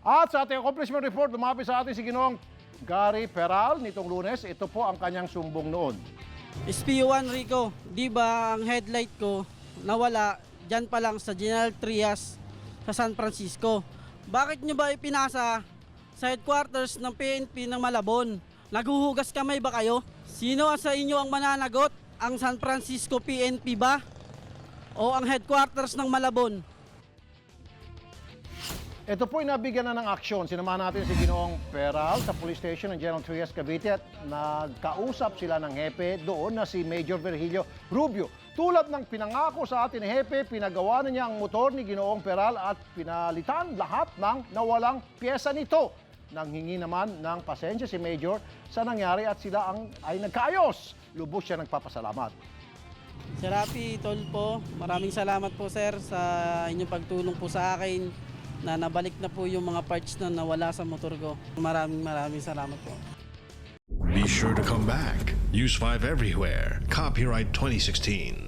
At sa ating accomplishment report, lumapit sa atin si Ginoong Gary Peral nitong Lunes. Ito po ang kanyang sumbong noon. SPO1 Rico, di ba ang headlight ko nawala dyan pa lang sa General Trias sa San Francisco? Bakit nyo ba ipinasa sa headquarters ng PNP ng Malabon? Naguhugas kamay ba kayo? Sino sa inyo ang mananagot? Ang San Francisco PNP ba? O ang headquarters ng Malabon? Ito po'y nabigyan na ng aksyon. Sinamahan natin si Ginoong Peral sa police station ng General Trias, Cavite at nagkausap sila ng hepe doon na si Major Virgilio Rubio. Tulad ng pinangako sa atin ni hepe, pinagawa na niya ang motor ni Ginoong Peral at pinalitan lahat ng nawalang pyesa nito. Nanghingi naman ng pasensya si Major sa nangyari at sila ay nagkaayos. Lubos siya nagpapasalamat. Sir Rafi, Tol po, maraming salamat po sir sa inyong pagtulong po sa akin na nabalik na po yung mga parts na nawala sa motor ko. Maraming salamat po. Be sure to come back. Use 5 everywhere. Copyright 2016.